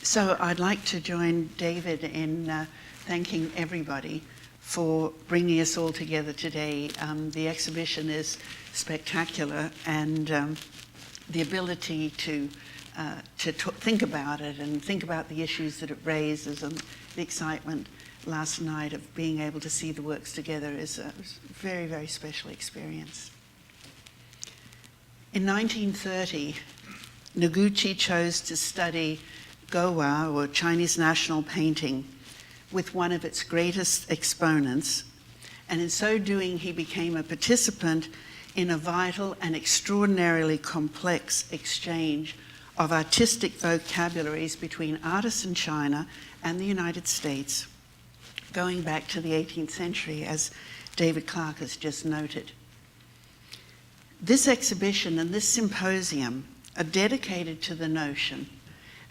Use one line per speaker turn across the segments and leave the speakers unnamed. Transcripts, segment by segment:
So I'd like to join David in thanking everybody for bringing us all together today. The exhibition is spectacular, and the ability to think about it and think about the issues that it raises and the excitement last night of being able to see the works together is a very, very special experience. In 1930, Noguchi chose to study Gowa, or Chinese national painting, with one of its greatest exponents, and in so doing he became a participant in a vital and extraordinarily complex exchange of artistic vocabularies between artists in China and the United States, going back to the 18th century, as David Clark has just noted. This exhibition and this symposium are dedicated to the notion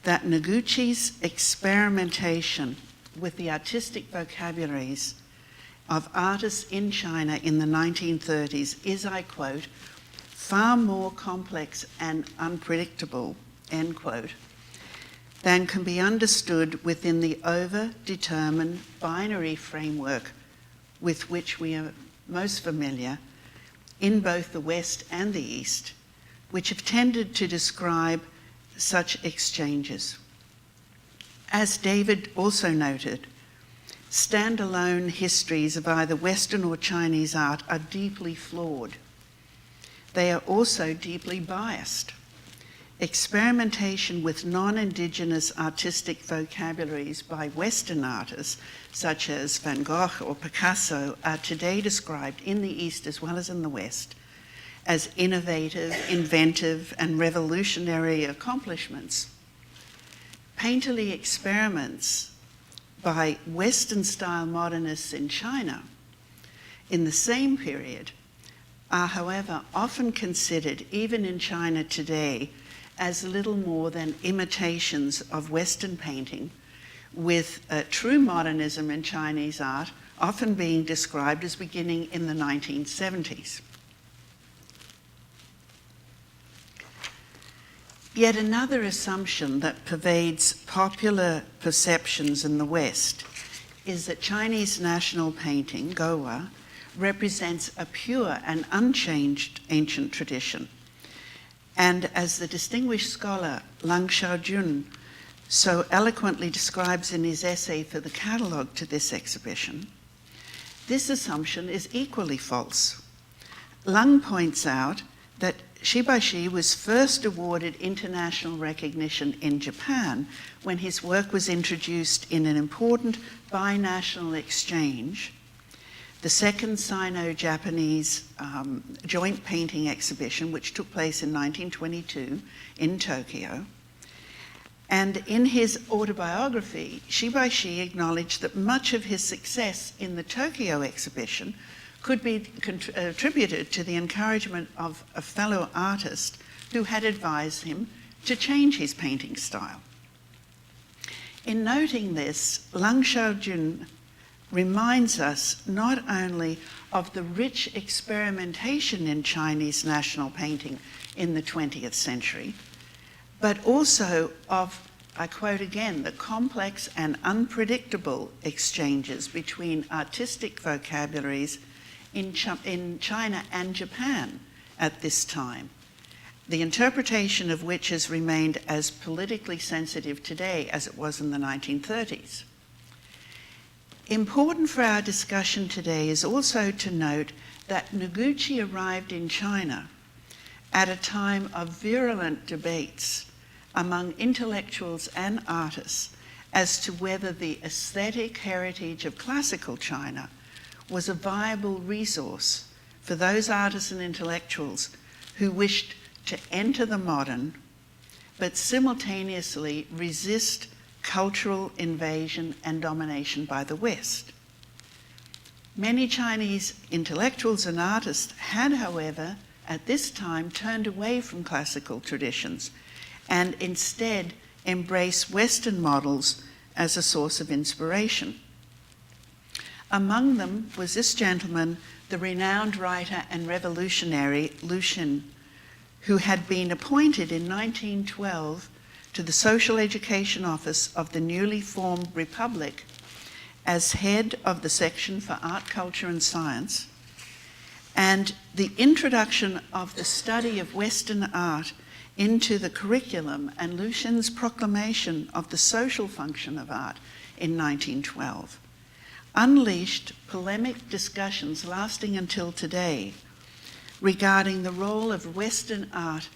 that Noguchi's experimentation with the artistic vocabularies of artists in China in the 1930s is, I quote, far more complex and unpredictable, end quote, than can be understood within the over-determined binary framework with which we are most familiar in both the West and the East, which have tended to describe such exchanges. As David also noted, standalone histories of either Western or Chinese art are deeply flawed. They are also deeply biased. Experimentation with non-Indigenous artistic vocabularies by Western artists, such as Van Gogh or Picasso, are today described in the East as well as in the West as innovative, inventive, and revolutionary accomplishments. Painterly experiments by Western-style modernists in China in the same period are, however, often considered, even in China today, as little more than imitations of Western painting, with true modernism in Chinese art often being described as beginning in the 1970s. Yet another assumption that pervades popular perceptions in the West is that Chinese national painting, Gowa, represents a pure and unchanged ancient tradition. And as the distinguished scholar Lang Xiaojun so eloquently describes in his essay for the catalogue to this exhibition, this assumption is equally false. Lang points out that Shibashi was first awarded international recognition in Japan when his work was introduced in an important binational exchange, the second Sino-Japanese joint painting exhibition, which took place in 1922 in Tokyo. And in his autobiography, Shibashi acknowledged that much of his success in the Tokyo exhibition could be attributed to the encouragement of a fellow artist who had advised him to change his painting style. In noting this, Lang Xiaojun reminds us not only of the rich experimentation in Chinese national painting in the 20th century, but also of, I quote again, the complex and unpredictable exchanges between artistic vocabularies in China and Japan at this time, the interpretation of which has remained as politically sensitive today as it was in the 1930s. Important for our discussion today is also to note that Noguchi arrived in China at a time of virulent debates among intellectuals and artists as to whether the aesthetic heritage of classical China was a viable resource for those artists and intellectuals who wished to enter the modern, but simultaneously resist cultural invasion and domination by the West. Many Chinese intellectuals and artists had, however, at this time turned away from classical traditions and instead embraced Western models as a source of inspiration. Among them was this gentleman, the renowned writer and revolutionary Lu Xun, who had been appointed in 1912 to the Social Education Office of the newly formed Republic as head of the section for Art, Culture and Science, and the introduction of the study of Western art into the curriculum and Lu Xun's proclamation of the social function of art in 1912 unleashed polemic discussions lasting until today regarding the role of Western art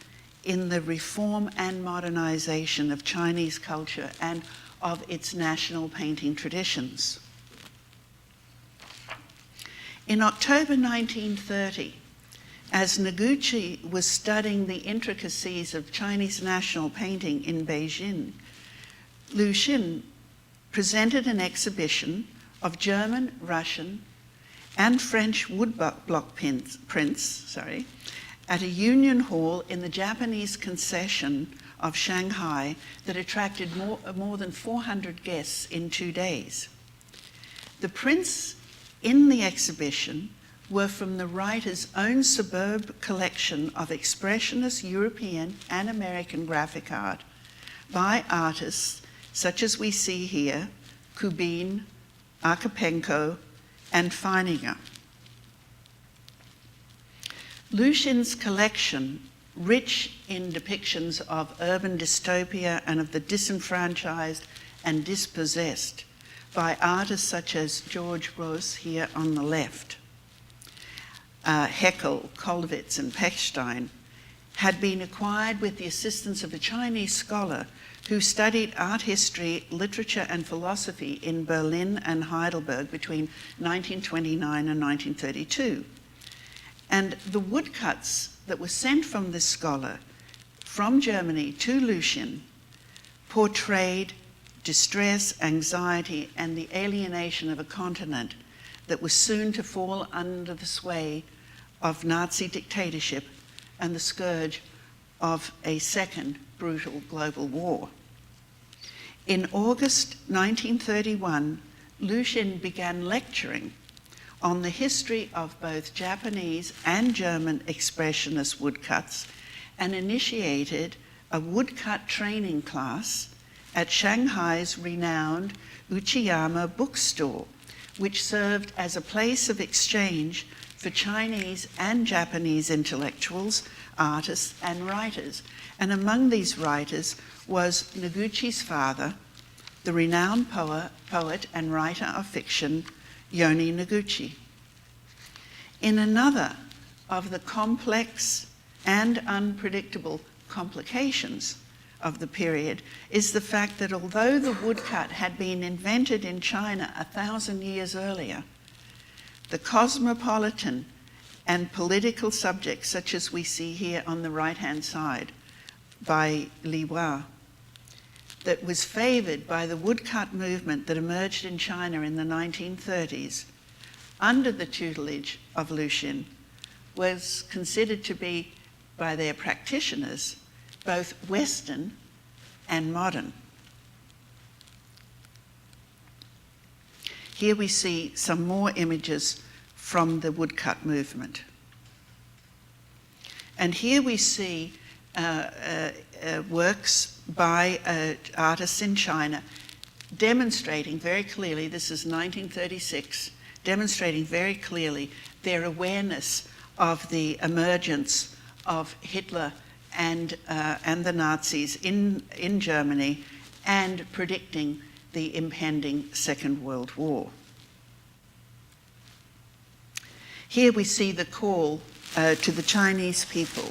in the reform and modernization of Chinese culture and of its national painting traditions. In October 1930, as Noguchi was studying the intricacies of Chinese national painting in Beijing, Lu Xun presented an exhibition of German, Russian, and French woodblock prints at a union hall in the Japanese concession of Shanghai that attracted more than 400 guests in 2 days. The prints in the exhibition were from the writer's own superb collection of expressionist European and American graphic art by artists such as we see here, Kubin, Archipenko, and Feininger. Lu Xun's collection, rich in depictions of urban dystopia and of the disenfranchised and dispossessed by artists such as George Grosz here on the left, Heckel, Kollwitz, and Pechstein, had been acquired with the assistance of a Chinese scholar who studied art history, literature, and philosophy in Berlin and Heidelberg between 1929 and 1932. And the woodcuts that were sent from this scholar from Germany to Lu Xun portrayed distress, anxiety, and the alienation of a continent that was soon to fall under the sway of Nazi dictatorship and the scourge of a second brutal global war. In August 1931, Lu Xun began lecturing on the history of both Japanese and German expressionist woodcuts and initiated a woodcut training class at Shanghai's renowned Uchiyama bookstore, which served as a place of exchange for Chinese and Japanese intellectuals, artists, and writers. And among these writers was Noguchi's father, the renowned poet and writer of fiction, Yoni Noguchi. In another of the complex and unpredictable complications of the period is the fact that although the woodcut had been invented in China 1,000 years earlier, the cosmopolitan and political subjects, such as we see here on the right-hand side by Li Hua, that was favored by the woodcut movement that emerged in China in the 1930s under the tutelage of Lu Xun, was considered to be, by their practitioners, both Western and modern. Here we see some more images from the woodcut movement. And here we see works by artists in China demonstrating very clearly, this is 1936, demonstrating very clearly their awareness of the emergence of Hitler and the Nazis in Germany, and predicting the impending Second World War. Here we see the call to the Chinese people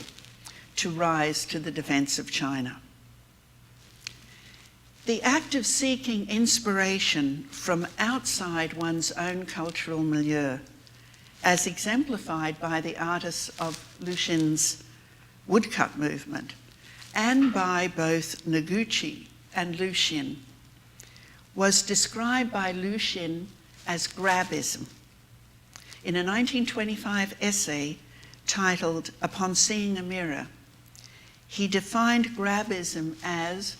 to rise to the defense of China. The act of seeking inspiration from outside one's own cultural milieu, as exemplified by the artists of Lu Xun's woodcut movement and by both Noguchi and Lu Xun, was described by Lu Xun as Grabbism in a 1925 essay titled Upon Seeing a Mirror. He defined Grabbism as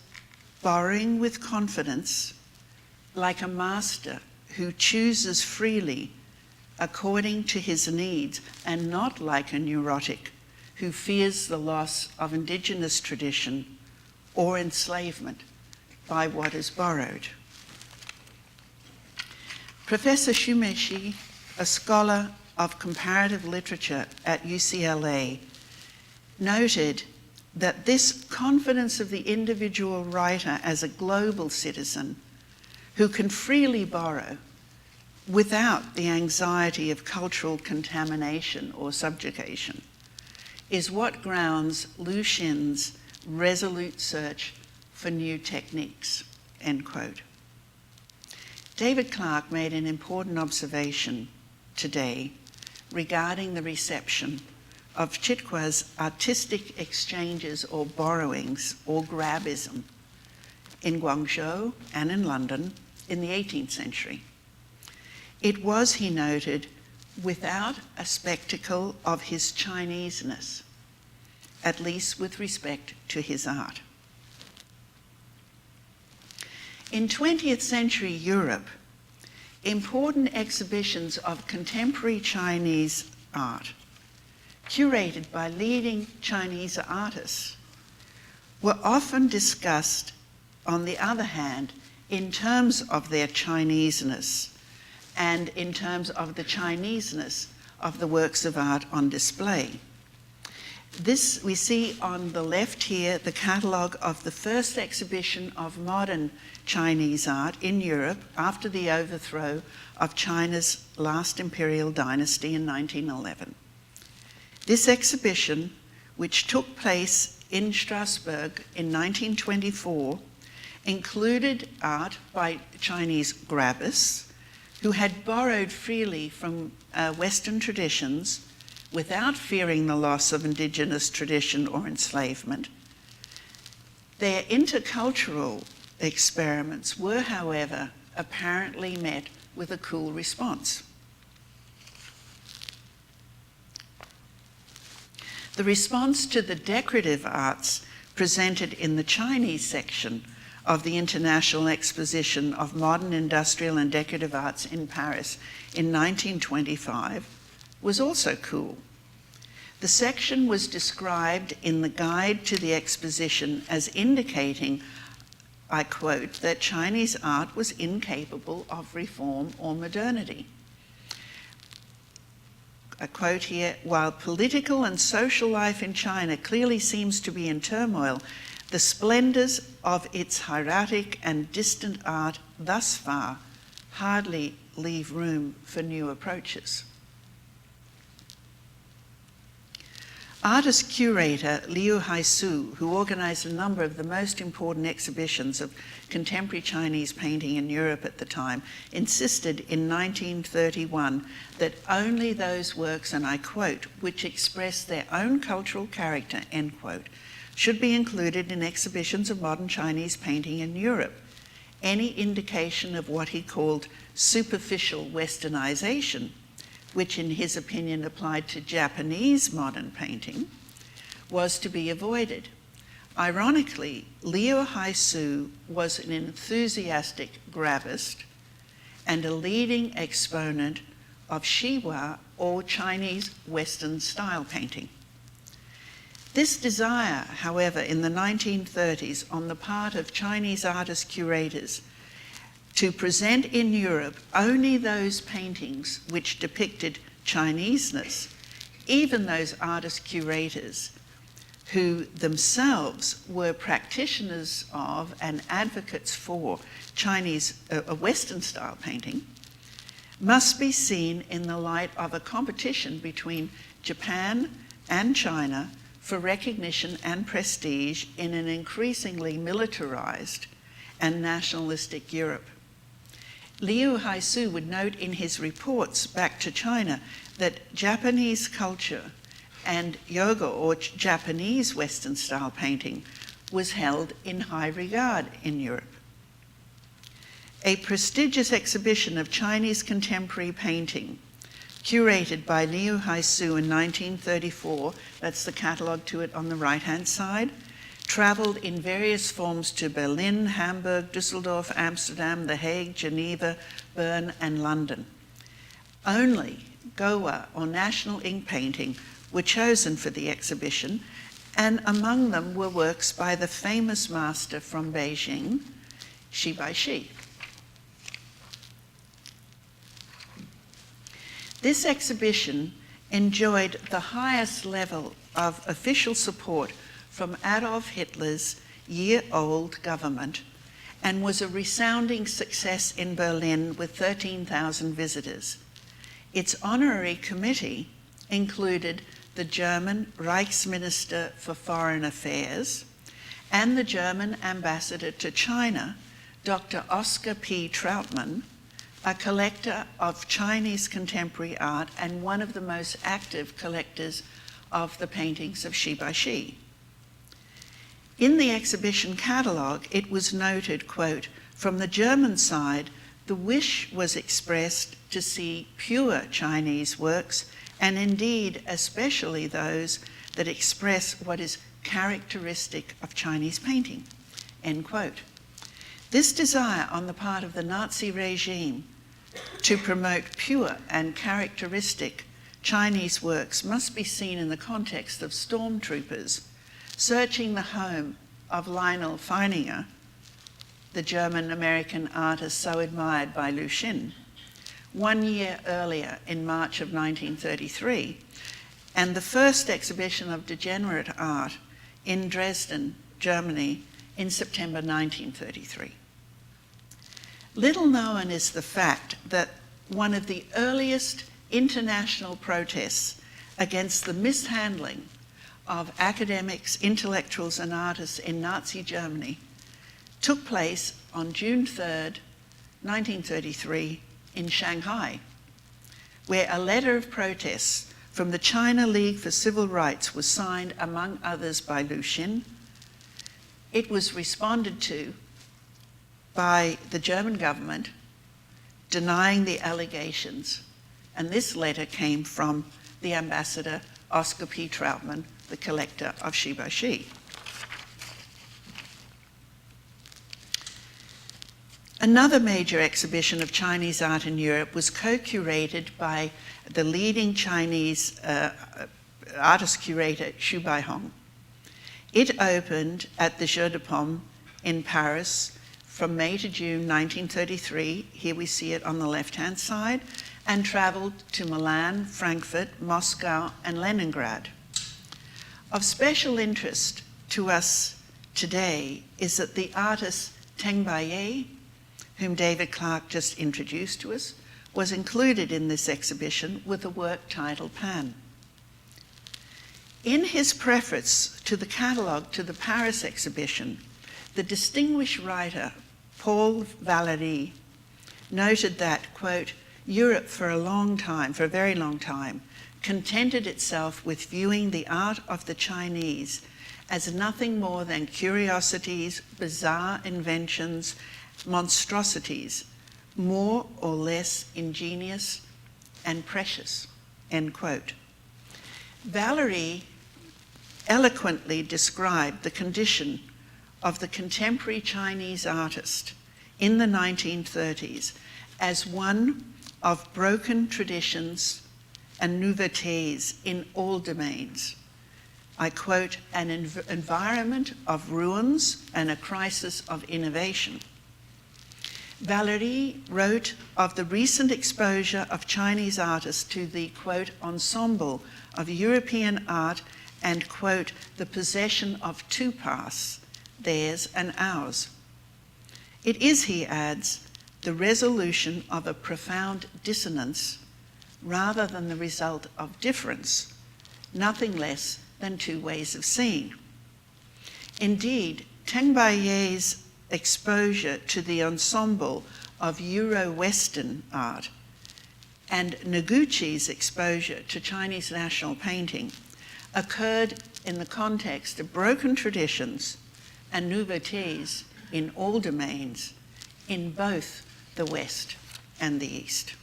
borrowing with confidence, like a master who chooses freely according to his needs, and not like a neurotic who fears the loss of indigenous tradition or enslavement by what is borrowed. Professor Shu-mei, a scholar of comparative literature at UCLA, noted that this confidence of the individual writer as a global citizen who can freely borrow without the anxiety of cultural contamination or subjugation is what grounds Lu Xin's resolute search for new techniques, end quote. David Clark made an important observation today regarding the reception of Chitwa's artistic exchanges or borrowings or Grabbism in Guangzhou and in London in the 18th century. It was, he noted, without a spectacle of his Chineseness, at least with respect to his art. In 20th century Europe, important exhibitions of contemporary Chinese art, curated by leading Chinese artists, were often discussed, on the other hand, in terms of their Chineseness and in terms of the Chineseness of the works of art on display. This, we see on the left here, the catalogue of the first exhibition of modern Chinese art in Europe after the overthrow of China's last imperial dynasty in 1911. This exhibition, which took place in Strasbourg in 1924, included art by Chinese Grabbists who had borrowed freely from Western traditions without fearing the loss of indigenous tradition or enslavement. Their intercultural experiments were, however, apparently met with a cool response. The response to the decorative arts presented in the Chinese section of the International Exposition of Modern Industrial and Decorative Arts in Paris in 1925 was also cool. The section was described in the guide to the exposition as indicating, I quote, that Chinese art was incapable of reform or modernity. A quote here, while political and social life in China clearly seems to be in turmoil, the splendors of its hieratic and distant art thus far hardly leave room for new approaches. Artist curator Liu Haisu, who organized a number of the most important exhibitions of contemporary Chinese painting in Europe at the time, insisted in 1931 that only those works, and I quote, which express their own cultural character, end quote, should be included in exhibitions of modern Chinese painting in Europe. Any indication of what he called superficial westernization, which in his opinion applied to Japanese modern painting, was to be avoided. Ironically, Liu Haisu was an enthusiastic Grabbist and a leading exponent of Shiwa or Chinese Western style painting. This desire, however, in the 1930s on the part of Chinese artist curators to present in Europe only those paintings which depicted Chineseness, even those artist curators who themselves were practitioners of and advocates for Chinese, Western style painting, must be seen in the light of a competition between Japan and China for recognition and prestige in an increasingly militarized and nationalistic Europe. Liu Haisu would note in his reports back to China that Japanese culture and yoga or Japanese Western style painting was held in high regard in Europe. A prestigious exhibition of Chinese contemporary painting curated by Liu Haisu in 1934, that's the catalogue to it on the right-hand side, traveled in various forms to Berlin, Hamburg, Dusseldorf, Amsterdam, The Hague, Geneva, Bern, and London. Only Gowa or national ink painting were chosen for the exhibition, and among them were works by the famous master from Beijing, Shu-mei. This exhibition enjoyed the highest level of official support from Adolf Hitler's year-old government and was a resounding success in Berlin with 13,000 visitors. Its honorary committee included the German Reichsminister for Foreign Affairs and the German ambassador to China, Dr. Oskar P. Trautmann, a collector of Chinese contemporary art and one of the most active collectors of the paintings of Shu-mei. In the exhibition catalogue, it was noted, quote, "From the German side, the wish was expressed to see pure Chinese works, and indeed especially those that express what is characteristic of Chinese painting," end quote. This desire on the part of the Nazi regime to promote pure and characteristic Chinese works must be seen in the context of stormtroopers searching the home of Lionel Feininger, the German-American artist so admired by Lu Xun, 1 year earlier in March of 1933, and the first exhibition of degenerate art in Dresden, Germany, in September 1933. Little known is the fact that one of the earliest international protests against the mishandling of academics, intellectuals, and artists in Nazi Germany took place on June 3rd, 1933, in Shanghai, where a letter of protest from the China League for Civil Rights was signed, among others, by Lu Xun. It was responded to by the German government denying the allegations, and this letter came from the ambassador Oskar P. Trautmann, the collector of Shu-mei. Another major exhibition of Chinese art in Europe was co-curated by the leading Chinese artist curator Xu Baihong. It opened at the Jeu de Paume in Paris from May to June 1933, here we see it on the left-hand side, and traveled to Milan, Frankfurt, Moscow, and Leningrad. Of special interest to us today is that the artist Teng Baiye, whom David Clark just introduced to us, was included in this exhibition with a work titled Pan. In his preface to the catalogue to the Paris exhibition, the distinguished writer Paul Valéry noted that, quote, "Europe for a very long time, contented itself with viewing the art of the Chinese as nothing more than curiosities, bizarre inventions, monstrosities, more or less ingenious and precious," end quote. Valéry eloquently described the condition of the contemporary Chinese artist in the 1930s as one of broken traditions and nouveautés in all domains. I quote, "an environment of ruins and a crisis of innovation." Valéry wrote of the recent exposure of Chinese artists to the, quote, "ensemble of European art and, quote, the possession of two paths, theirs and ours. It is," he adds, "the resolution of a profound dissonance rather than the result of difference, nothing less than two ways of seeing." Indeed, Teng Baiye's exposure to the ensemble of Euro-Western art and Noguchi's exposure to Chinese national painting occurred in the context of broken traditions and nouveautés in all domains in both the West and the East.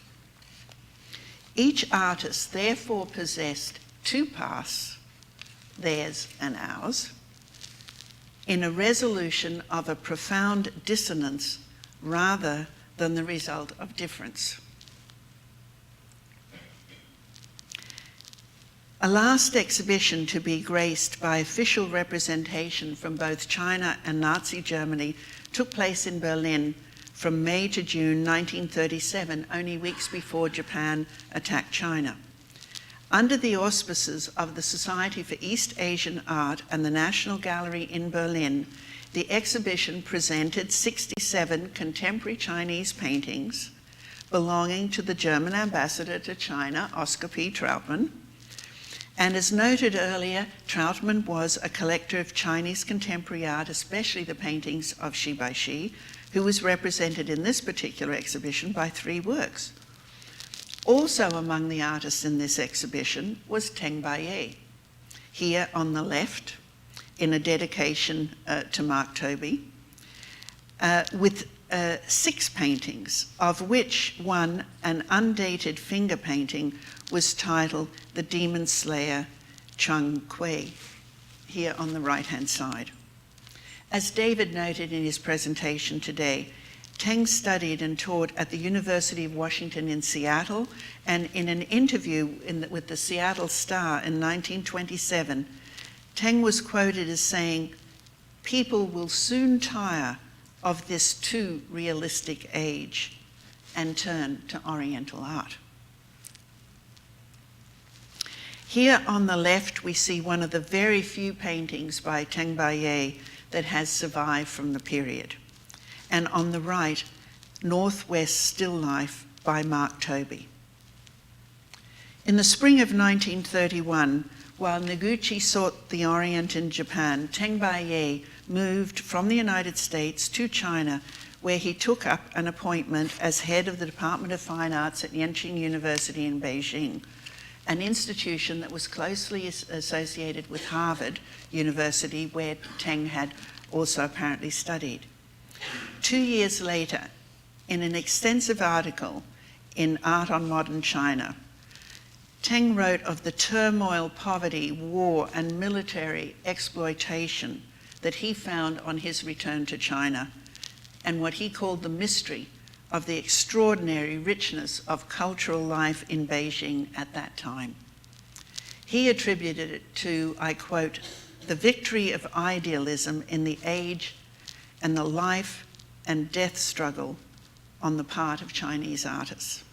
Each artist therefore possessed two paths, theirs and ours, in a resolution of a profound dissonance rather than the result of difference. A last exhibition to be graced by official representation from both China and Nazi Germany took place in Berlin from May to June 1937, only weeks before Japan attacked China. Under the auspices of the Society for East Asian Art and the National Gallery in Berlin, the exhibition presented 67 contemporary Chinese paintings belonging to the German ambassador to China, Oscar P. Trautmann. And as noted earlier, Trautmann was a collector of Chinese contemporary art, especially the paintings of Shu-mei, who was represented in this particular exhibition by 3 works. Also among the artists in this exhibition was Teng Baiye, here on the left, in a dedication to Mark Toby, with 6 paintings, of which one, an undated finger painting, was titled The Demon Slayer Chung Kui, here on the right-hand side. As David noted in his presentation today, Teng studied and taught at the University of Washington in Seattle, and in an interview with the Seattle Star in 1927, Teng was quoted as saying, "People will soon tire of this too realistic age and turn to Oriental art." Here on the left, we see one of the very few paintings by Teng Baiye that has survived from the period. And on the right, Northwest Still Life by Mark Toby. In the spring of 1931, while Noguchi sought the Orient in Japan, Teng Baiye moved from the United States to China, where he took up an appointment as head of the Department of Fine Arts at Yenching University in Beijing, an institution that was closely associated with Harvard University, where Teng had also apparently studied. 2 years later, in an extensive article in Art on Modern China, Teng wrote of the turmoil, poverty, war, and military exploitation that he found on his return to China, and what he called the mystery of the extraordinary richness of cultural life in Beijing at that time. He attributed it to, I quote, "the victory of idealism in the age and the life and death struggle on the part of Chinese artists."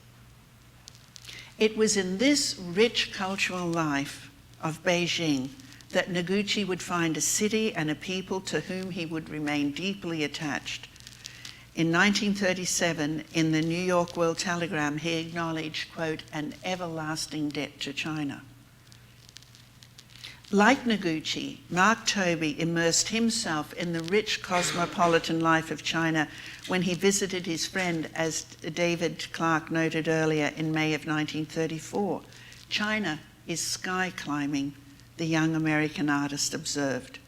It was in this rich cultural life of Beijing that Noguchi would find a city and a people to whom he would remain deeply attached. In 1937, in the New York World Telegram, he acknowledged, quote, "an everlasting debt to China." Like Noguchi, Mark Toby immersed himself in the rich cosmopolitan life of China when he visited his friend, as David Clark noted earlier, in May of 1934. "China is sky climbing," the young American artist observed.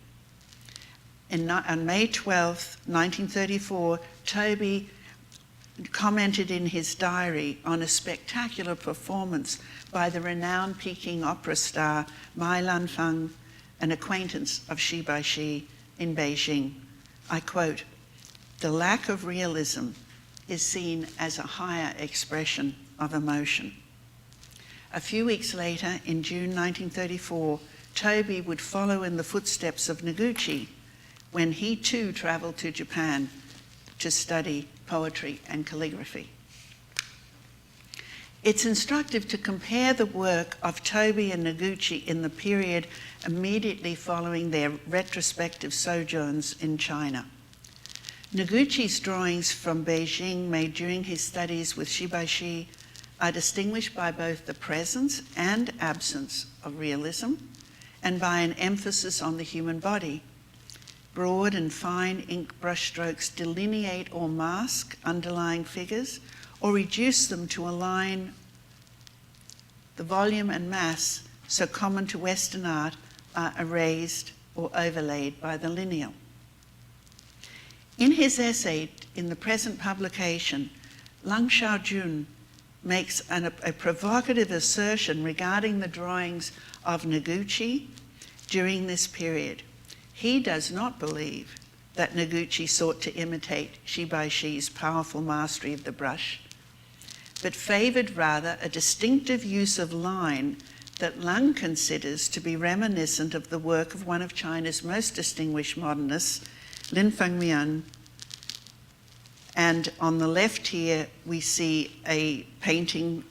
On May 12, 1934, Toby commented in his diary on a spectacular performance by the renowned Peking opera star Mai Lanfang, an acquaintance of Shu-mei in Beijing. I quote, "The lack of realism is seen as a higher expression of emotion." A few weeks later, in June 1934, Toby would follow in the footsteps of Noguchi when he too traveled to Japan to study poetry and calligraphy. It's instructive to compare the work of Toby and Noguchi in the period immediately following their retrospective sojourns in China. Noguchi's drawings from Beijing made during his studies with Shu-mei are distinguished by both the presence and absence of realism and by an emphasis on the human body. Broad and fine ink brushstrokes delineate or mask underlying figures or reduce them to align. The volume and mass, so common to Western art, are erased or overlaid by the lineal. In his essay in the present publication, Lang Xiaojun makes a provocative assertion regarding the drawings of Noguchi during this period. He does not believe that Noguchi sought to imitate Shu-mei's powerful mastery of the brush, but favoured rather a distinctive use of line that Lang considers to be reminiscent of the work of one of China's most distinguished modernists, Lin Fengmian. And on the left here, we see a painting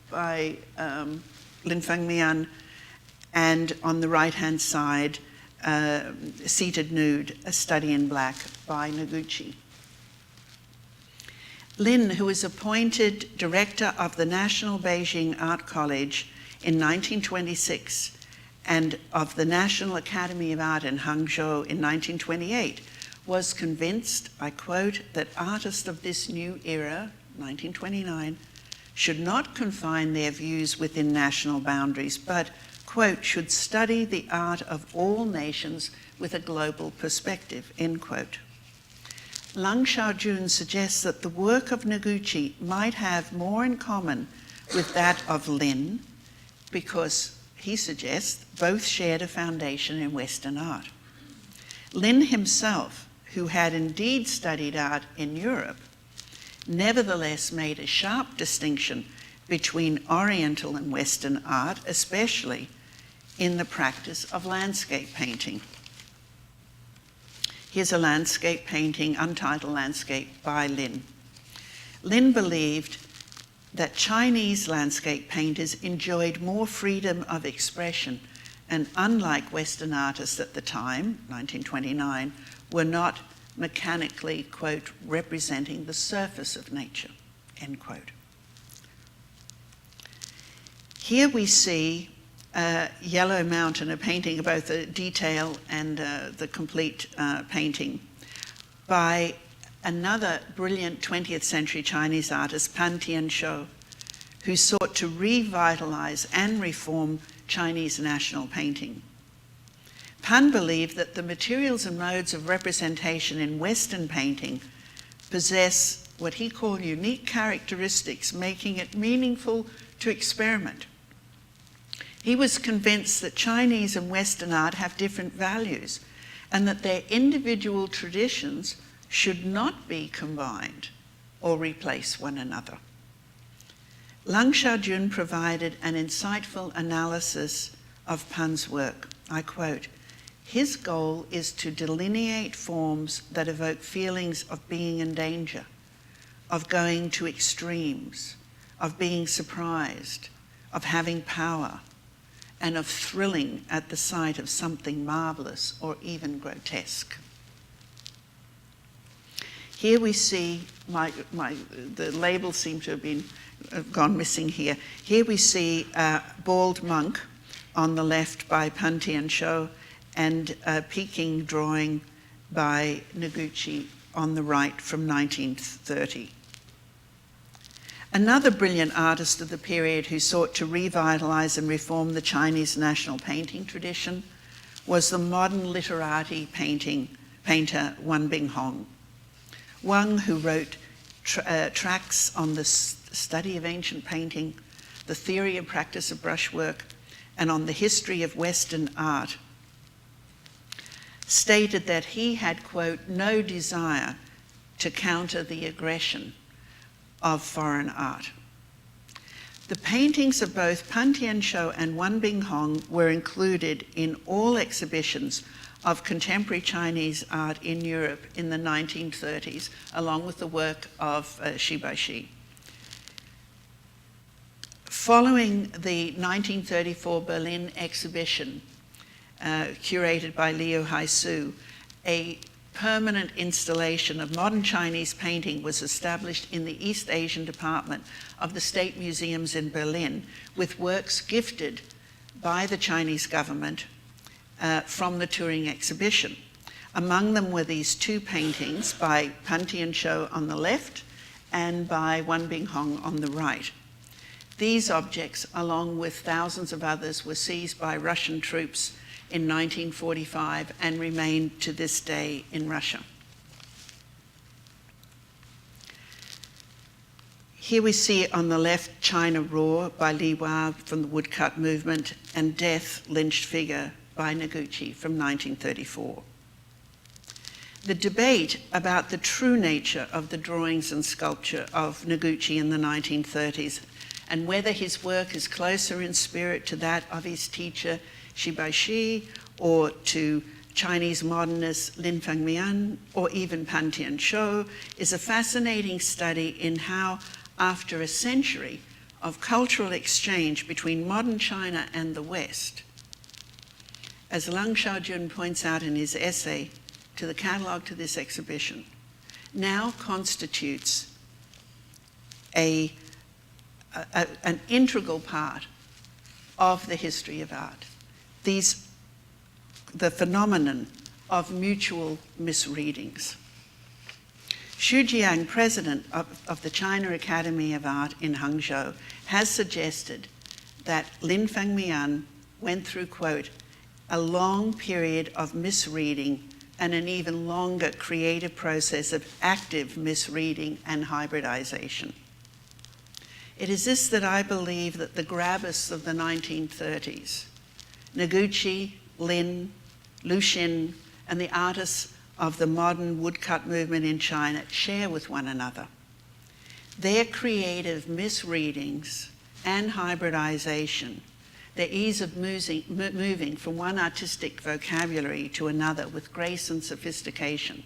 by Lin Fengmian, and on the right-hand side, Seated Nude, A Study in Black by Noguchi. Lin, who was appointed director of the National Beijing Art College in 1926 and of the National Academy of Art in Hangzhou in 1928, was convinced, I quote, that artists of this new era, 1929, should not confine their views within national boundaries, but, quote, should study the art of all nations with a global perspective, end quote. Lang Xiaojun suggests that the work of Noguchi might have more in common with that of Lin, because, he suggests, both shared a foundation in Western art. Lin himself, who had indeed studied art in Europe, nevertheless made a sharp distinction between Oriental and Western art, especially in the practice of landscape painting. Here's a landscape painting, untitled landscape, by Lin. Lin believed that Chinese landscape painters enjoyed more freedom of expression, and unlike Western artists at the time, 1929, were not mechanically, quote, representing the surface of nature, end quote. Here we see Yellow Mountain, a painting of both the detail and the complete painting by another brilliant 20th century Chinese artist, Pan Tianshou, who sought to revitalize and reform Chinese national painting. Pan believed that the materials and modes of representation in Western painting possess what he called unique characteristics, making it meaningful to experiment. He was convinced that Chinese and Western art have different values and that their individual traditions should not be combined or replace one another. Lang Xiaojun provided an insightful analysis of Pan's work. I quote, "His goal is to delineate forms that evoke feelings of being in danger, of going to extremes, of being surprised, of having power, and of thrilling at the sight of something marvelous or even grotesque." Here we see, the labels seem to have gone missing here. Here we see Bald Monk on the left by Pan Tianshou and a Peking drawing by Noguchi on the right from 1930. Another brilliant artist of the period who sought to revitalize and reform the Chinese national painting tradition was the modern literati painter Wan Binghong. Wang, who wrote tracts on the study of ancient painting, the theory and practice of brushwork, and on the history of Western art, stated that he had, quote, no desire to counter the aggression of foreign art. The paintings of both Pan Tianshou and Wan Binghong were included in all exhibitions of contemporary Chinese art in Europe in the 1930s, along with the work of Shu-mei. Following the 1934 Berlin exhibition, curated by Liu Haisu, a permanent installation of modern Chinese painting was established in the East Asian department of the State Museums in Berlin, with works gifted by the Chinese government from the touring exhibition. Among them were these two paintings by Pan Tianshou on the left and by Wan Binghong on the right. These objects, along with thousands of others, were seized by Russian troops in 1945 and remain to this day in Russia. Here we see on the left China Raw by Li Hua from the woodcut movement and Death, Lynched Figure by Noguchi from 1934. The debate about the true nature of the drawings and sculpture of Noguchi in the 1930s and whether his work is closer in spirit to that of his teacher Shi or to Chinese modernist Lin Fengmian or even Pan Tianshou is a fascinating study in how, after a century of cultural exchange between modern China and the West, as Lang Xiaojun points out in his essay to the catalogue to this exhibition, now constitutes an integral part of the history of art. The phenomenon of mutual misreadings. Xu Jiang, president of the China Academy of Art in Hangzhou, has suggested that Lin Fengmian went through, quote, a long period of misreading and an even longer creative process of active misreading and hybridization. It is this that I believe that the Grabbists of the 1930s, Noguchi, Lin, Lu Xin, and the artists of the modern woodcut movement in China share with one another. Their creative misreadings and hybridization, their ease of moving from one artistic vocabulary to another with grace and sophistication,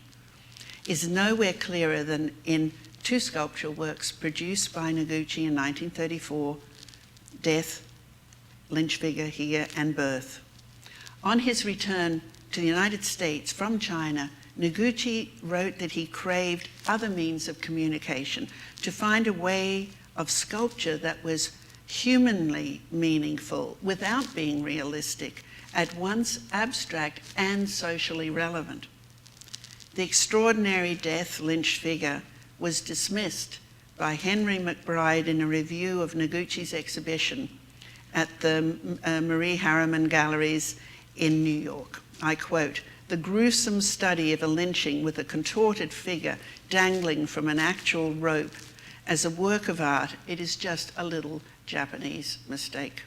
is nowhere clearer than in two sculptural works produced by Noguchi in 1934, Death, Lynch Figure here, and Birth. On his return to the United States from China, Noguchi wrote that he craved other means of communication, to find a way of sculpture that was humanly meaningful without being realistic, at once abstract and socially relevant. The extraordinary Death Lynch Figure was dismissed by Henry McBride in a review of Noguchi's exhibition at the Marie Harriman Galleries in New York. I quote, "The gruesome study of a lynching with a contorted figure dangling from an actual rope as a work of art, it is just a little Japanese mistake,"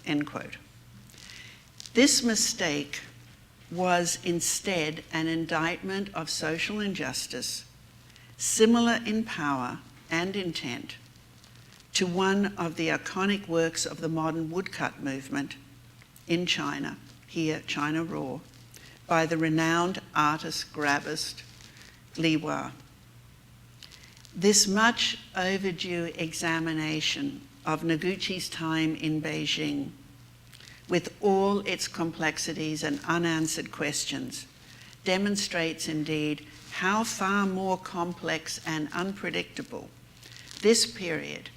end quote. This mistake was instead an indictment of social injustice, similar in power and intent to one of the iconic works of the modern woodcut movement in China, here China Raw, by the renowned artist Grabbist Li Hua. This much overdue examination of Noguchi's time in Beijing, with all its complexities and unanswered questions, demonstrates indeed how far more complex and unpredictable this period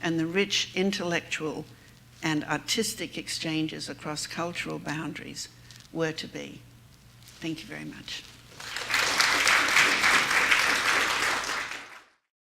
and the rich intellectual and artistic exchanges across cultural boundaries were to be. Thank you very much.